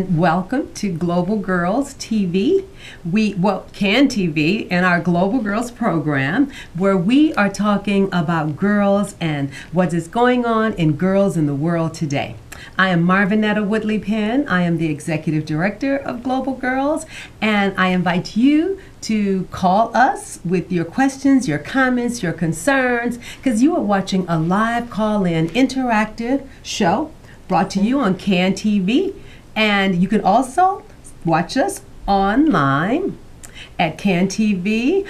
and welcome to Global Girls TV. CAN TV and our Global Girls program, where we are talking about girls and what is going on in girls in the world today. I am Marvinetta Woodley Penn. I am the Executive Director of Global Girls, and I invite you to call us with your questions, your comments, your concerns, because you are watching a live call-in interactive show brought to you on CAN TV. And you can also watch us online at CAN TV,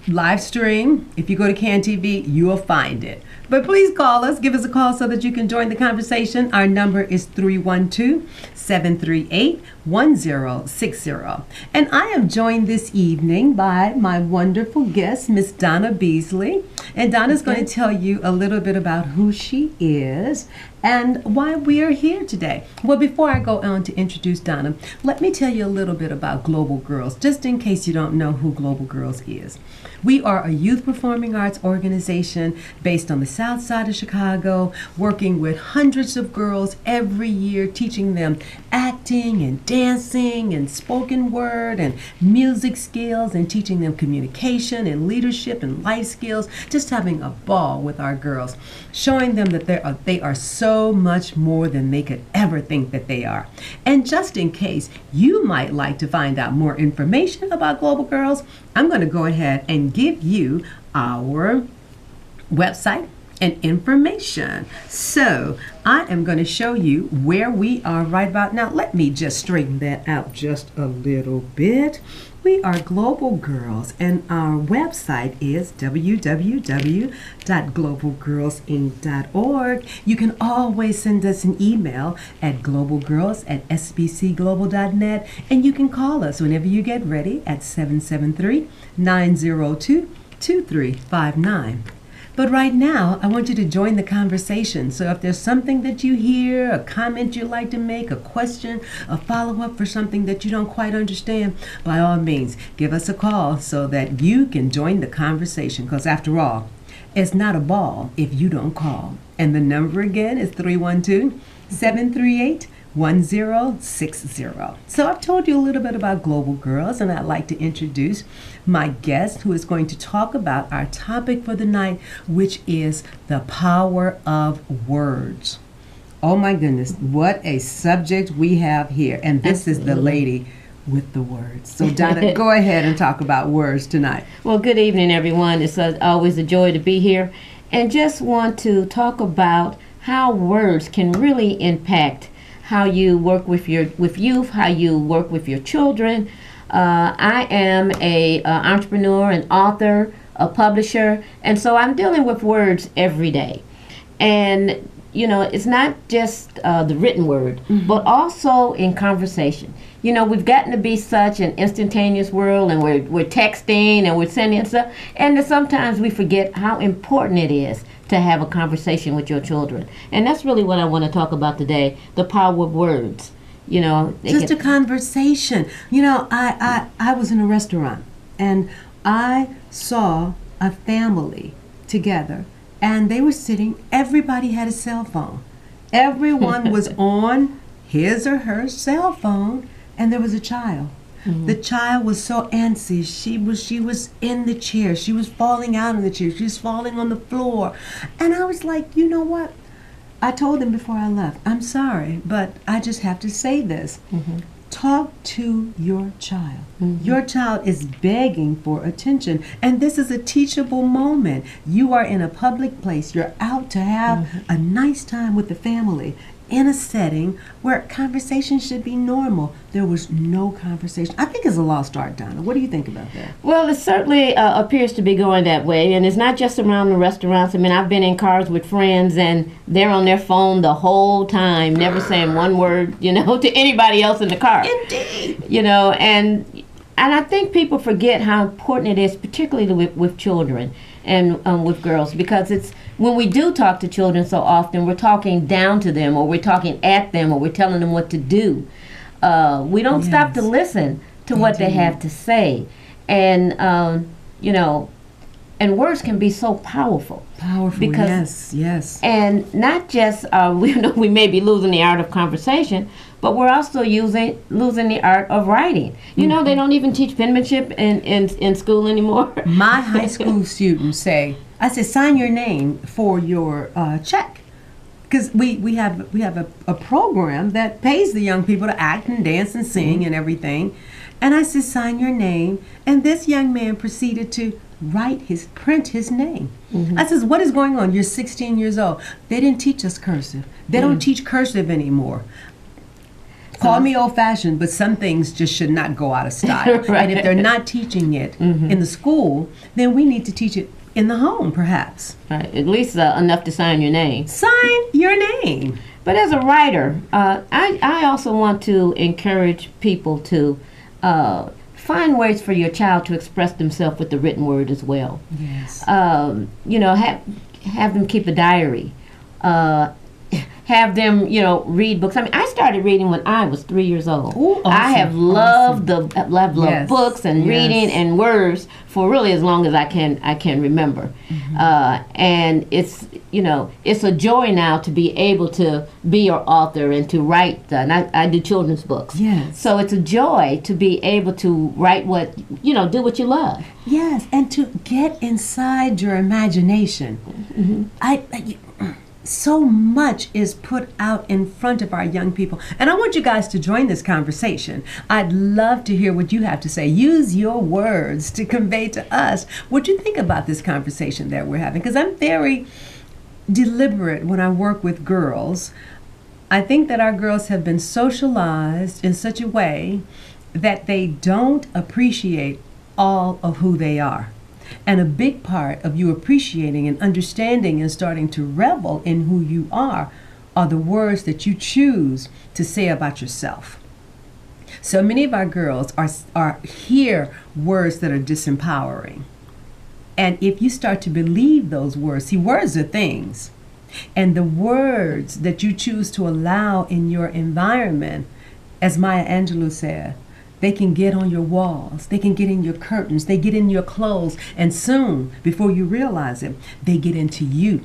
live stream. If you go to CAN TV, you will find it. But please call us, give us a call so that you can join the conversation. Our number is 312-738-1060. And I am joined this evening by my wonderful guest, Miss Donna Beasley. And Donna's going to tell you a little bit about who she is and why we are here today. Well, before I go on to introduce Donna, let me tell you a little bit about Global Girls, just in case you don't know who Global Girls is. We are a youth performing arts organization based on the south side of Chicago, working with hundreds of girls every year, teaching them acting and dancing and spoken word and music skills, and teaching them communication and leadership and life skills, just having a ball with our girls, showing them that they are so much more than they could ever think that they are. And just in case you might like to find out more information about Global Girls, I'm going to go ahead and give you our website and information. So I am going to show you where we are right about now. Let me just straighten that out just a little bit. We are Global Girls, and our website is www.globalgirlsinc.org. You can always send us an email at globalgirls@sbcglobal.net, and you can call us whenever you get ready at 773-902-2359. But right now, I want you to join the conversation. So if there's something that you hear, a comment you'd like to make, a question, a follow-up for something that you don't quite understand, by all means, give us a call so that you can join the conversation. Because after all, it's not a ball if you don't call. And the number again is 312-738-1060. So I've told you a little bit about Global Girls, and I'd like to introduce my guest who is going to talk about our topic for the night, which is the power of words. Oh my goodness, what a subject we have here. And this is the lady with the words. So Donna, go ahead and talk about words tonight. Well, good evening, everyone. It's always a joy to be here, and just want to talk about how words can really impact how you work with youth, how you work with your children. I am a entrepreneur, an author, a publisher, and so I'm dealing with words every day. And you know, it's not just the written word, but also in conversation. You know, we've gotten to be such an instantaneous world, and we're texting and we're sending stuff, and sometimes we forget how important it is to have a conversation with your children. And that's really what I want to talk about today, the power of words. You know, just a conversation. You know, I was in a restaurant, and I saw a family together, and they were sitting, everybody had a cell phone. Everyone was on his or her cell phone, and there was a child. The child was so antsy. She was in the chair. She was falling out of the chair. She was falling on the floor. And I was like, you know what? I told them before I left, I'm sorry, but I just have to say this. Talk to your child. Your child is begging for attention, and this is a teachable moment. You are in a public place. You're out to have a nice time with the family in a setting where conversation should be normal. There was no conversation. I think it's a lost art, Donna. What do you think about that? Well, it certainly appears to be going that way, and it's not just around the restaurants. I mean, I've been in cars with friends, and they're on their phone the whole time, never saying one word, you know, to anybody else in the car. Indeed. You know, and I think people forget how important it is, particularly with children and with girls, because it's when we do talk to children so often, we're talking down to them, or we're talking at them, or we're telling them what to do. We don't stop to listen to what they have to say. And, you know, and words can be so powerful. Powerful, Because- yes. And not just we may be losing the art of conversation, but we're also losing the art of writing. You know, they don't even teach penmanship in school anymore. My high school students say, I said, sign your name for your check. Because we have a program that pays the young people to act and dance and sing and everything. And I said, sign your name. And this young man proceeded to print his name. I says, what is going on? You're 16 years old. They didn't teach us cursive. They don't teach cursive anymore. Call me old-fashioned, but some things just should not go out of style. Right. And if they're not teaching it in the school, then we need to teach it in the home, perhaps. Right, at least enough to sign your name. Sign your name. But as a writer, I also want to encourage people to find ways for your child to express themselves with the written word as well. Yes. You know, have them keep a diary. Have them, you know, read books. I mean, I started reading when I was 3 years old. Ooh, I have awesome, loved awesome. Yes, books and yes. reading and words for really as long as I can remember. And it's, you know, it's a joy now to be able to be your author and to write. And I do children's books. Yes. So it's a joy to be able to write what, you know, do what you love. Yes, and to get inside your imagination. So much is put out in front of our young people. And I want you guys to join this conversation. I'd love to hear what you have to say. Use your words to convey to us what you think about this conversation that we're having. Because I'm very deliberate when I work with girls. I think that our girls have been socialized in such a way that they don't appreciate all of who they are. And a big part of you appreciating and understanding and starting to revel in who you are the words that you choose to say about yourself. So many of our girls are hear words that are disempowering. And if you start to believe those words, see, words are things. And the words that you choose to allow in your environment, as Maya Angelou said, they can get on your walls, they can get in your curtains, they get in your clothes, and soon, before you realize it, they get into you.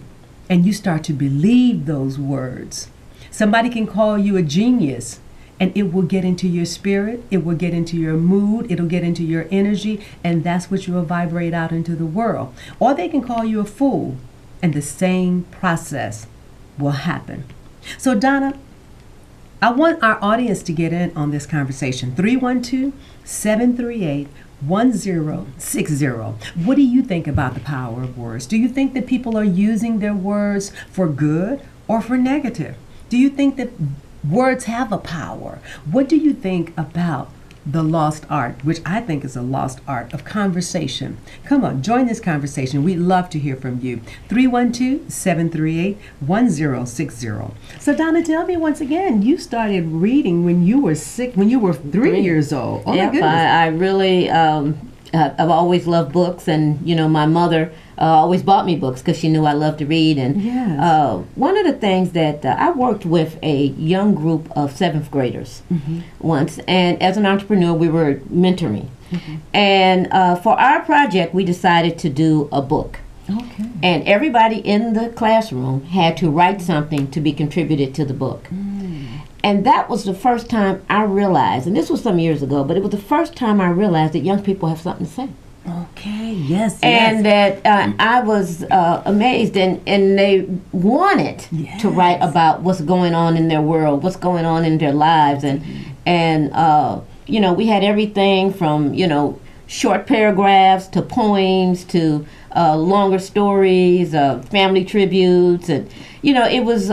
And you start to believe those words. Somebody can call you a genius, and it will get into your spirit, it will get into your mood, it'll get into your energy, and that's what you will vibrate out into the world. Or they can call you a fool, and the same process will happen. So Donna, I want our audience to get in on this conversation. 312-738-1060. What do you think about the power of words? Do you think that people are using their words for good or for negative? Do you think that words have a power? What do you think about the lost art, which I think is a lost art of conversation? Come on, join this conversation. We'd love to hear from you. 312-738-1060. So Donna, tell me once again, you started reading when you were 3 years old. Oh my Yep, goodness. I really, I've always loved books, and you know, my mother always bought me books because she knew I loved to read. And Yes. one of the things that I worked with a young group of 7th graders once, and as an entrepreneur, we were mentoring. And for our project, we decided to do a book. Okay. And everybody in the classroom had to write something to be contributed to the book. And that was the first time I realized, and this was some years ago, but it was the first time I realized that young people have something to say. Okay. Yes. And that I was amazed, and they wanted to write about what's going on in their world, what's going on in their lives. And you know, we had everything from, you know, short paragraphs to poems to longer stories, family tributes. And, you know, it was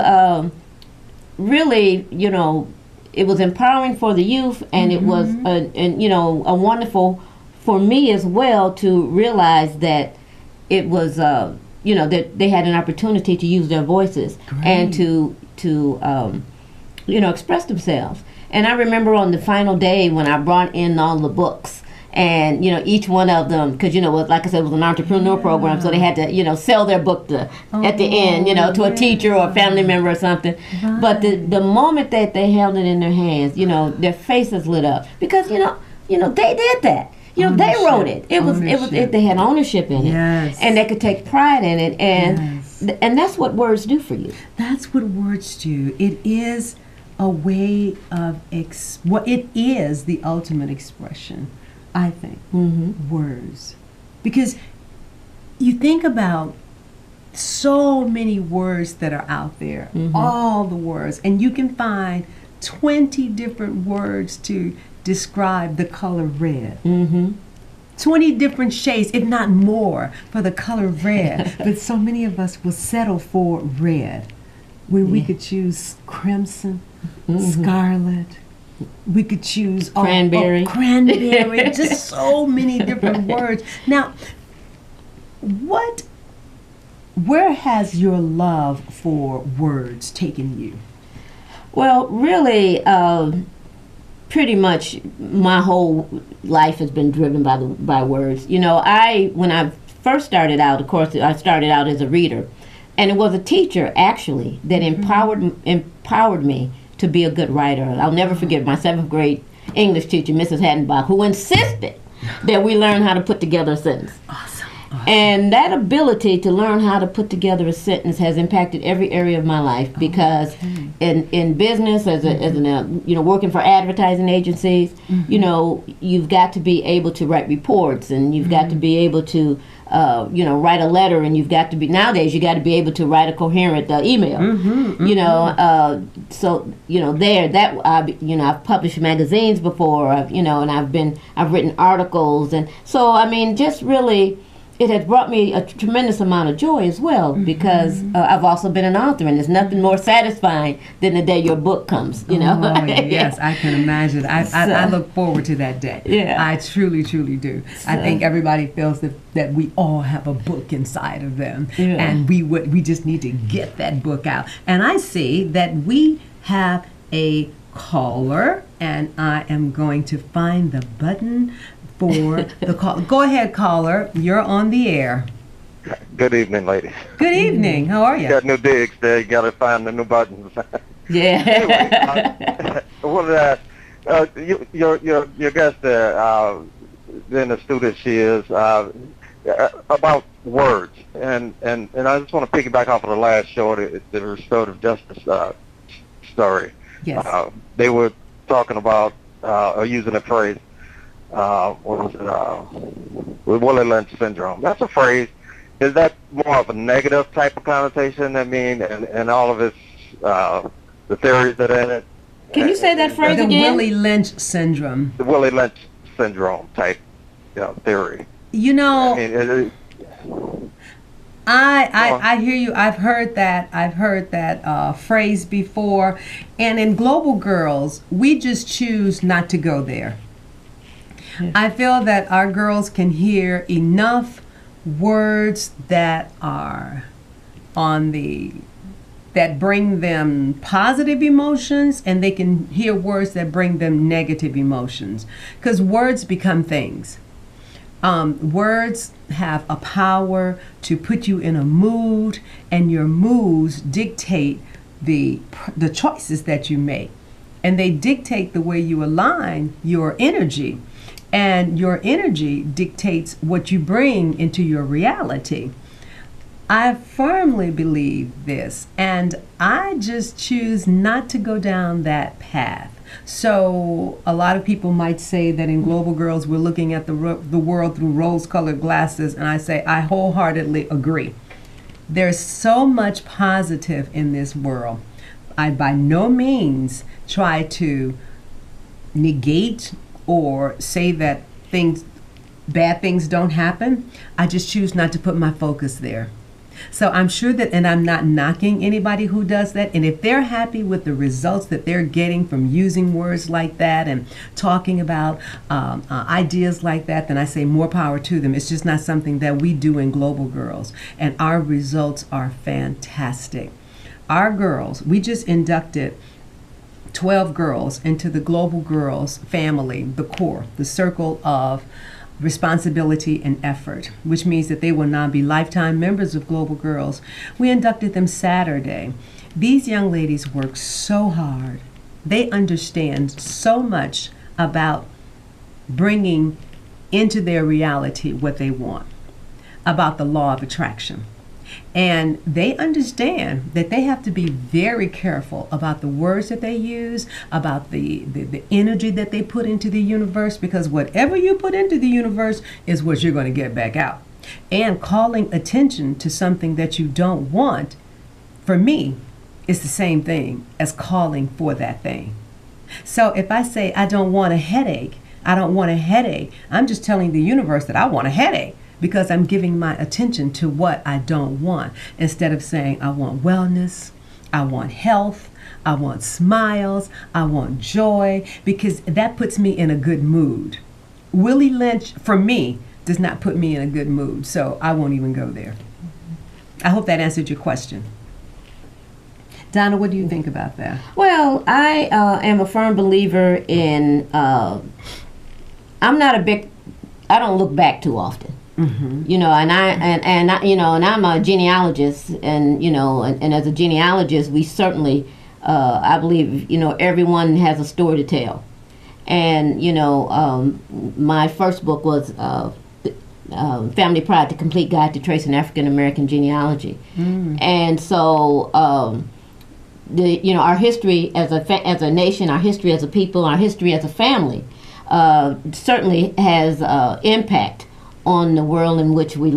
really, you know, it was empowering for the youth, and it was, you know, a wonderful for me as well to realize that it was, you know, that they had an opportunity to use their voices and to you know, express themselves. And I remember on the final day when I brought in all the books, and you know, each one of them, because you know, like I said, it was an entrepreneur program, so they had to, you know, sell their book at the end, you know, to a teacher or a family member or something. But the moment that they held it in their hands, you know, their faces lit up, because you know they did that. You know, they wrote Ownership. it. They had ownership in it. Yes. And they could take pride in it. And that's what words do for you. That's what words do. It is a way of it is the ultimate expression, I think. Words, because you think about so many words that are out there, all the words, and you can find 20 different words to describe the color red. 20 different shades, if not more, for the color red. But so many of us will settle for red when we could choose crimson, scarlet. We could choose cranberry. Cranberry. Just so many different words. Now, where has your love for words taken you? Well, really, pretty much my whole life has been driven by words. You know, when I first started out, of course, I started out as a reader, and it was a teacher actually that empowered me to be a good writer. I'll never forget my 7th grade English teacher, Mrs. Hattenbach, who insisted that we learn how to put together a sentence. Awesome. And that ability to learn how to put together a sentence has impacted every area of my life, because in business, as working for advertising agencies, you know, you've got to be able to write reports, and you've got to be able to write a letter, and nowadays you got to be able to write a coherent email. I've published magazines before, and I've written articles, and so I mean, just really, it has brought me a tremendous amount of joy as well, because I've also been an author, and there's nothing more satisfying than the day your book comes, you know. Oh, yes, I can imagine. I look forward to that day. Yeah. I truly, truly do. I think everybody feels that we all have a book inside of them, and we just need to get that book out. And I see that we have a caller, and I am going to find the button for the call. Go ahead, caller. You're on the air. Good evening, ladies. Good evening. How are you? Got new digs there. You got to find the new buttons. Yeah. Anyway, what did I ask? Your guest there, being a student she is, about words, and I just want to piggyback off of the last show, the restorative justice story. Yes. They were talking about using a phrase. What was it? Willie Lynch syndrome. That's a phrase. Is that more of a negative type of connotation? I mean, and all of its the theories that are in it. Can you say that phrase The again? Willie Lynch syndrome. The Willie Lynch syndrome type, theory. You know, I mean, I hear you. I've heard that phrase before, and in Global Girls, we just choose not to go there. I feel that our girls can hear enough words that are that bring them positive emotions, and they can hear words that bring them negative emotions, because words become things. Words have a power to put you in a mood, and your moods dictate the choices that you make, and they dictate the way you align your energy. And your energy dictates what you bring into your reality. I firmly believe this, and I just choose not to go down that path. So a lot of people might say that in Global Girls we're looking at the world through rose-colored glasses, and I say I wholeheartedly agree. There's so much positive in this world. I by no means try to negate or say that bad things don't happen. I just choose not to put my focus there. So I'm sure that, and I'm not knocking anybody who does that, and if they're happy with the results that they're getting from using words like that and talking about ideas like that, then I say more power to them. It's just not something that we do in Global Girls, and our results are fantastic. Our girls, we just inducted 12 girls into the Global Girls family, the core, the circle of responsibility and effort, which means that they will now be lifetime members of Global Girls. We inducted them Saturday. These young ladies work so hard. They understand so much about bringing into their reality what they want about the law of attraction. And they understand that they have to be very careful about the words that they use, about the energy that they put into the universe, because whatever you put into the universe is what you're going to get back out. And calling attention to something that you don't want, for me, is the same thing as calling for that thing. So if I say I don't want a headache, I don't want a headache, I'm just telling the universe that I want a headache, because I'm giving my attention to what I don't want, instead of saying I want wellness, I want health, I want smiles, I want joy, because that puts me in a good mood. Willie Lynch, for me, does not put me in a good mood, so I won't even go there. I hope that answered your question. Donna, what do you think about that? Well, I am a firm believer in, I don't look back too often. Mm-hmm. You know, and I'm a genealogist, and and as a genealogist, we certainly, I believe, everyone has a story to tell, and my first book was Family Pride: The Complete Guide to Tracing African American Genealogy, and so our history as a nation, our history as a people, our history as a family, certainly has impact on the world in which we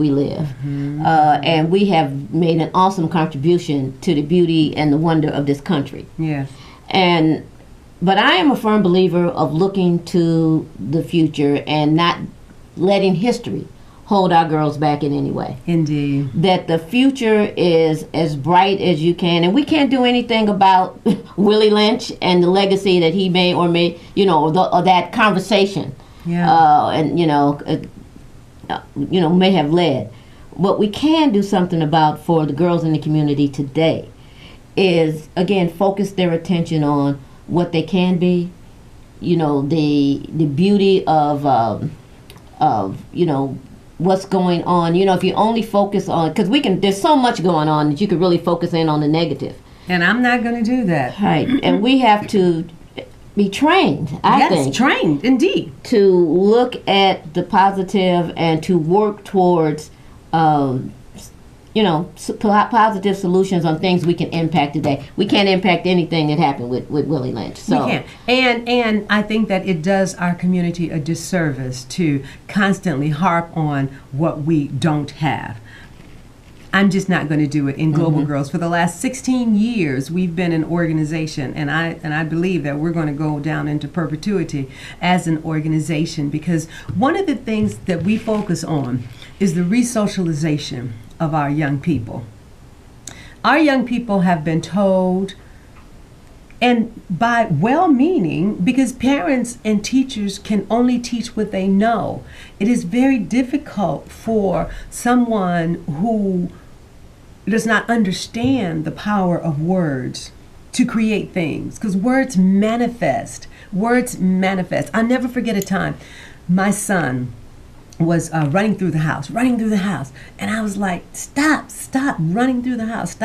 live. And we have made an awesome contribution to the beauty and the wonder of this country. Yes. But I am a firm believer of looking to the future and not letting history hold our girls back in any way. Indeed. That the future is as bright as you can, and we can't do anything about Willie Lynch and the legacy that he may or or that conversation. Yeah. May have led. What we can do something about for the girls in the community today is, again, focus their attention on what they can be, the beauty of what's going on. If you only focus on, because there's so much going on that you could really focus in on the negative. And I'm not going to do that. Right. And we have to be trained, I think. Yes, trained, indeed. To look at the positive and to work towards, positive solutions on things we can impact today. We can't impact anything that happened with Willie Lynch. So. We can't. And I think that it does our community a disservice to constantly harp on what we don't have. I'm just not going to do it in Global Girls. For the last 16 years, we've been an organization, and I believe that we're going to go down into perpetuity as an organization, because one of the things that we focus on is the resocialization of our young people. Our young people have been told, and by well-meaning, because parents and teachers can only teach what they know, it is very difficult for someone who does not understand the power of words to create things, because words manifest. Words manifest. I'll never forget a time my son was running through the house, and I was like, stop running through the house,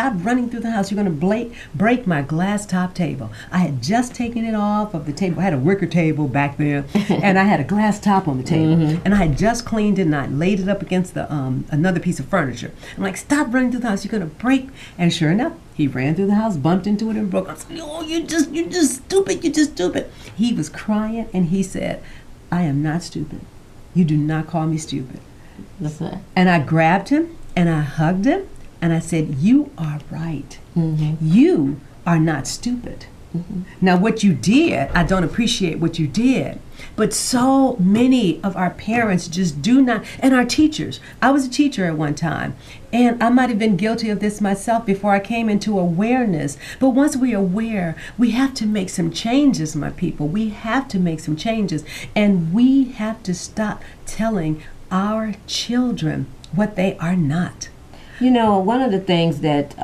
you're going to break my glass top table. I had just taken it off of the table. I had a wicker table back there, and I had a glass top on the table, and I had just cleaned it, and I laid it up against the another piece of furniture. I'm like, stop running through the house, you're going to break. And sure enough, he ran through the house, bumped into it, and broke. I said, oh, you're just stupid. He was crying, and he said, I am not stupid. You do not call me stupid. That's right. And I grabbed him and I hugged him and I said, you are right. You are not stupid. Now what you did, I don't appreciate what you did. But so many of our parents just do not, and our teachers. I was a teacher at one time, and I might have been guilty of this myself before I came into awareness. But once we're aware, we have to make some changes, my people. We have to make some changes. And we have to stop telling our children what they are not. One of the things that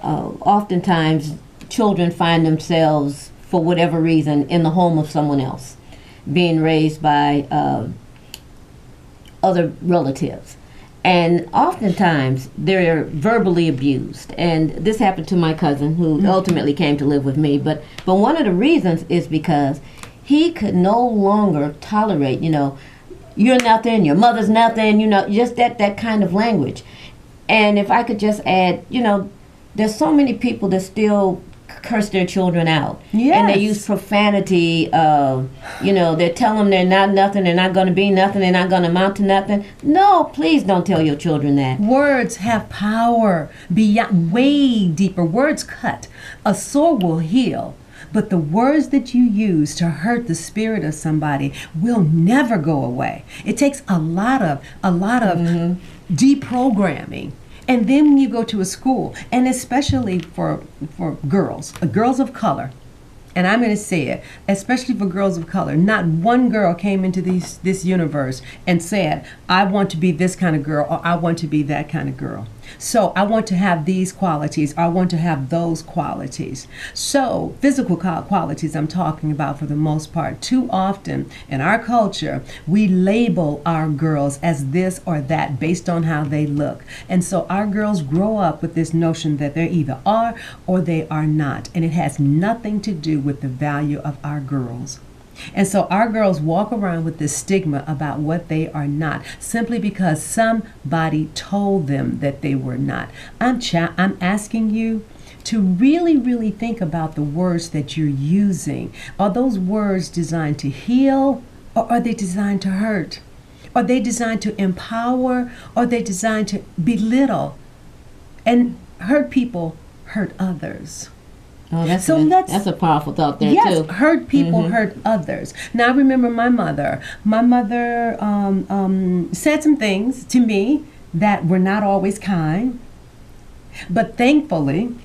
oftentimes children find themselves, for whatever reason, in the home of someone else, being raised by other relatives. And oftentimes they're verbally abused. And this happened to my cousin, who ultimately came to live with me. But one of the reasons is because he could no longer tolerate, you're nothing, your mother's nothing, just that kind of language. And if I could just add, there's so many people that still curse their children out. Yes. And they use profanity. They tell them they're not nothing, they're not going to be nothing, they're not going to amount to nothing. No, please don't tell your children that. Words have power beyond, way deeper. Words cut. A sore will heal. But the words that you use to hurt the spirit of somebody will never go away. It takes a lot of deprogramming. And then when you go to a school, and especially for girls of color, and I'm going to say it, especially for girls of color, not one girl came into this universe and said, I want to be this kind of girl, or I want to be that kind of girl. So I want to have these qualities, I want to have those qualities. So physical qualities I'm talking about for the most part. Too often in our culture, we label our girls as this or that based on how they look. And so our girls grow up with this notion that they either are or they are not. And it has nothing to do with the value of our girls. And so our girls walk around with this stigma about what they are not, simply because somebody told them that they were not. I'm asking you to really, really think about the words that you're using. Are those words designed to heal, or are they designed to hurt? Are they designed to empower, or are they designed to belittle? And hurt people hurt others. Oh, that's a powerful thought there, yes, too. Yes, hurt people hurt others. Now, I remember my mother. My mother said some things to me that were not always kind. But thankfully,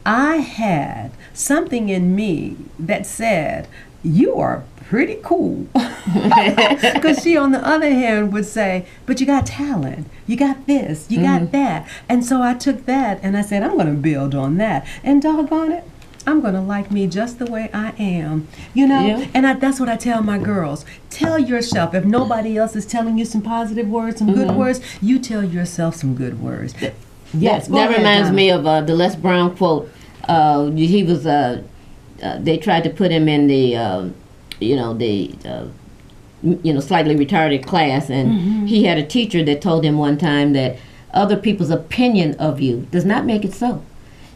I had something in me that said, you are pretty cool. Because she, on the other hand, would say, but you got talent. You got this. You got that. And so I took that and I said, I'm going to build on that. And doggone it, I'm going to like me just the way I am, Yeah. And that's what I tell my girls. Tell yourself, if nobody else is telling you some positive words, some good words, you tell yourself some good words. Yes, that reminds me of the Les Brown quote. He was, they tried to put him in the, slightly retarded class, and he had a teacher that told him one time that other people's opinion of you does not make it so.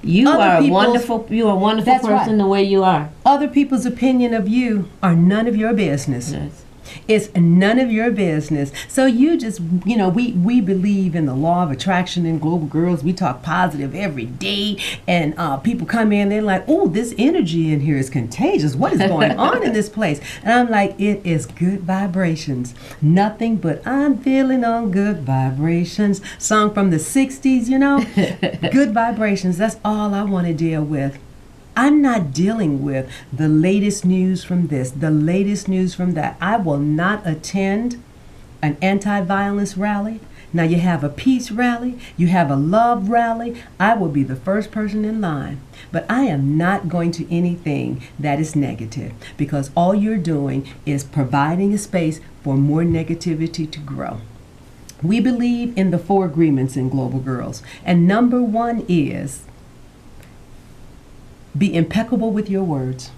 You are a wonderful person right. The way you are. Other people's opinion of you are none of your business. Yes. It's none of your business. So you just, we believe in the law of attraction in Global Girls. We talk positive every day, and people come in, they're like, oh, this energy in here is contagious. What is going on in this place? And I'm like, it is good vibrations. Nothing but I'm feeling on good vibrations. Song from the 60s, Good vibrations. That's all I want to deal with. I'm not dealing with the latest news from this, the latest news from that. I will not attend an anti-violence rally. Now you have a peace rally, you have a love rally. I will be the first person in line. But I am not going to anything that is negative, because all you're doing is providing a space for more negativity to grow. We believe in the 4 agreements in Global Girls. And number 1 is be impeccable with your words.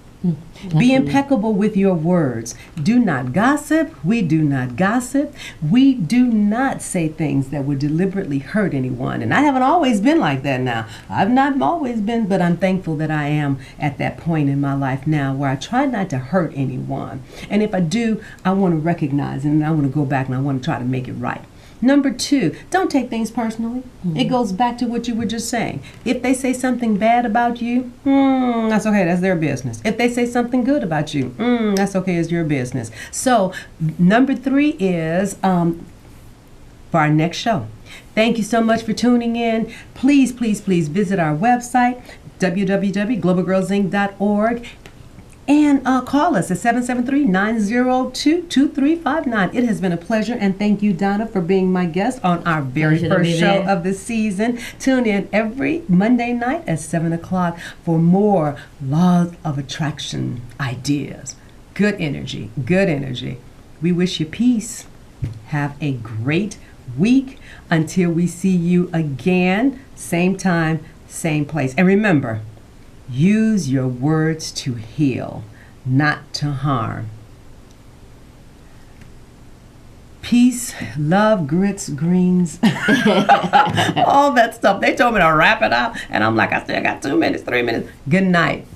Be impeccable with your words. Do not gossip. We do not gossip. We do not say things that would deliberately hurt anyone. And I haven't always been like that now. I've not always been, but I'm thankful that I am at that point in my life now where I try not to hurt anyone. And if I do, I want to recognize it, and I want to go back and I want to try to make it right. Number 2, don't take things personally. It goes back to what you were just saying. If they say something bad about you, that's okay, that's their business. If they say something good about you, that's okay, it's your business. So number 3 is for our next show. Thank you so much for tuning in. Please, please, please visit our website, www.globalgirlsinc.org. And call us at 773-902-2359. It has been a pleasure, and thank you, Donna, for being my guest on our very first show of the season. Tune in every Monday night at 7 o'clock for more laws of attraction ideas. Good energy, good energy. We wish you peace. Have a great week until we see you again, same time, same place. And remember, use your words to heal, not to harm. Peace, love, grits, greens, all that stuff. They told me to wrap it up, and I'm like, I still got 2 minutes, 3 minutes. Good night.